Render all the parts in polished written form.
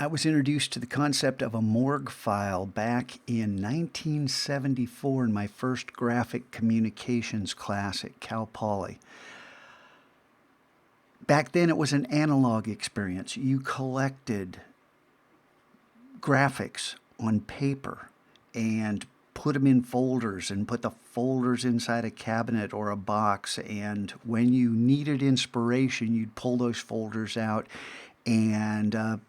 I was introduced to the concept of a morgue file back in 1974 in my first graphic communications class at Cal Poly. Back then, it was an analog experience. You collected graphics on paper and put them in folders and put the folders inside a cabinet or a box. And when you needed inspiration, you'd pull those folders out and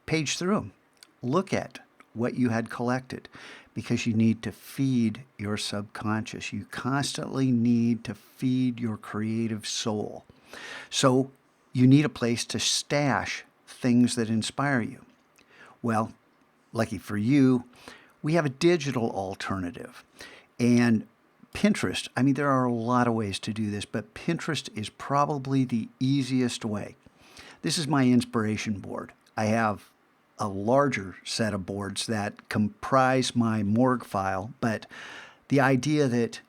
page through them. Look at what you had collected because you need to feed your subconscious. You constantly need to feed your creative soul. So you need a place to stash things that inspire you. Well, lucky for you, we have a digital alternative. And Pinterest, I mean, there are a lot of ways to do this, but Pinterest is probably the easiest way. This is my inspiration board. I have a larger set of boards that comprise my morgue file, but the idea that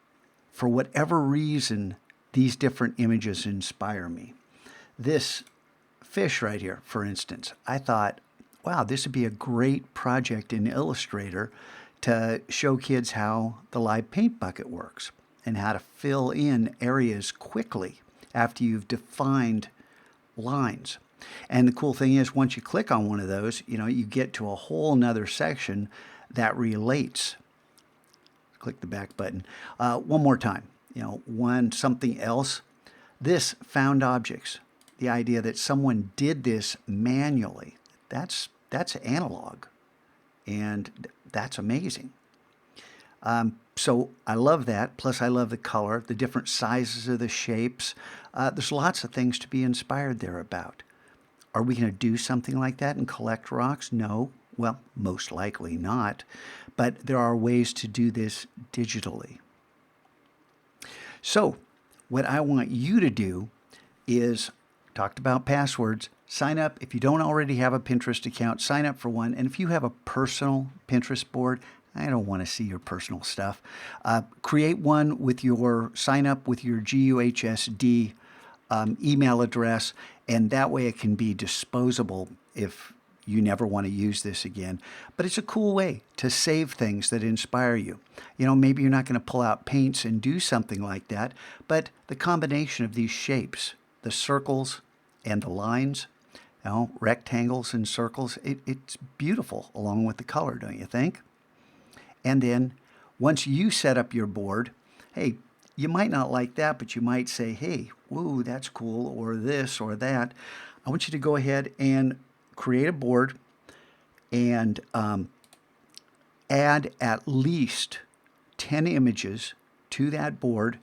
for whatever reason, these different images inspire me. This fish right here, for instance, I thought, wow, this would be a great project in Illustrator to show kids how the live paint bucket works and how to fill in areas quickly after you've defined lines. And the cool thing is, once you click on one of those, you get to a whole nother section that relates. Click the back button. One more time. Something else. This found objects. The idea that someone did this manually. That's analog. And that's amazing. So I love that. Plus, I love the color, the different sizes of the shapes. There's lots of things to be inspired there about. Are we going to do something like that and collect rocks? No. Well, most likely not. But there are ways to do this digitally. So what I want you to do is, talked about passwords, sign up. If you don't already have a Pinterest account, sign up for one. And if you have a personal Pinterest board, I don't want to see your personal stuff. Create one with sign up with your GUHSD email address, and that way it can be disposable if you never want to use this again. But it's a cool way to save things that inspire you. Maybe you're not going to pull out paints and do something like that, but the combination of these shapes, the circles and the lines, rectangles and circles, it's beautiful along with the color, don't you think? And then once you set up your board, hey, you might not like that, but you might say, hey, woo, that's cool, or this or that. I want you to go ahead and create a board and add at least 10 images to that board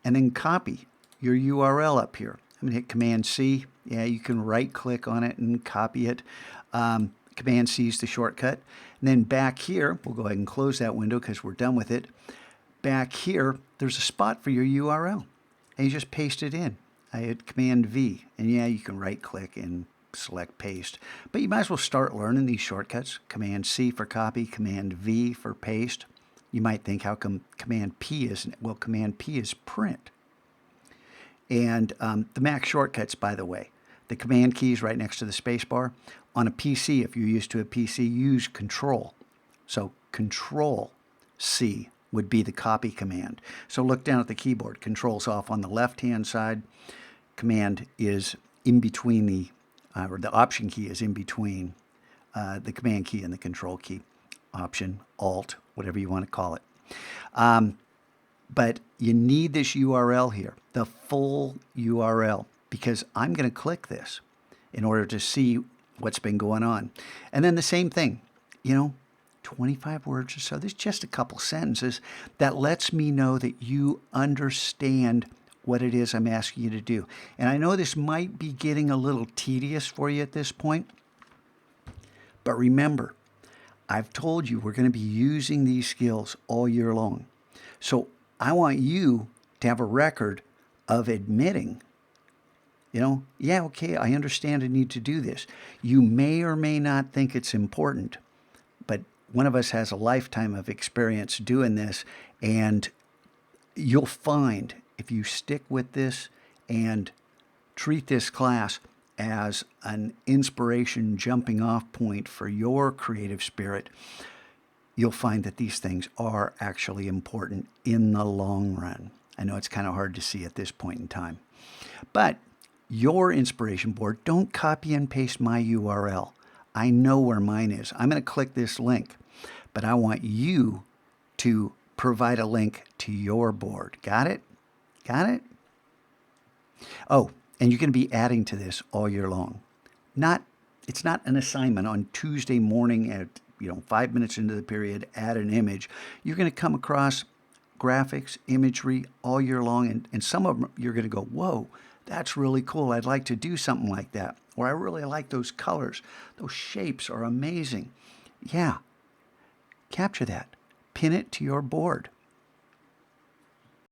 and then copy your URL up here. I'm going to hit Command-C. Yeah, you can right-click on it and copy it. Command-C is the shortcut. And then back here, we'll go ahead and close that window because we're done with it. Back here, there's a spot for your URL. And you just paste it in. I hit Command-V. And yeah, you can right-click and select paste. But you might as well start learning these shortcuts. Command-C for copy, Command-V for paste. You might think, how come Command-P isn't? Well, Command-P is print. And the Mac shortcuts, by the way, the Command key is right next to the space bar. On a PC, if you're used to a PC, use Control. So Control-C would be the copy command. So look down at the keyboard. Control's off on the left-hand side. Command is in between or the Option key is in between the Command key and the Control key. Option, Alt, whatever you want to call it. But you need this URL here, the full URL, because I'm going to click this in order to see what's been going on. And then the same thing, 25 words or so. There's just a couple sentences that lets me know that you understand what it is I'm asking you to do. And I know this might be getting a little tedious for you at this point, but remember, I've told you we're going to be using these skills all year long. So I want you to have a record of admitting, yeah, okay, I understand I need to do this. You may or may not think it's important, but one of us has a lifetime of experience doing this, and you'll find if you stick with this and treat this class as an inspiration jumping off point for your creative spirit, you'll find that these things are actually important in the long run. I know it's kind of hard to see at this point in time. But your inspiration board, don't copy and paste my URL. I know where mine is. I'm going to click this link, but I want you to provide a link to your board. Got it? Got it? Oh, and you're going to be adding to this all year long. It's not an assignment on Tuesday morning at 5 minutes into the period, add an image. You're going to come across graphics, imagery all year long, and some of them you're going to go, whoa, that's really cool. I'd like to do something like that. Or I really like those colors. Those shapes are amazing. Yeah, capture that. Pin it to your board.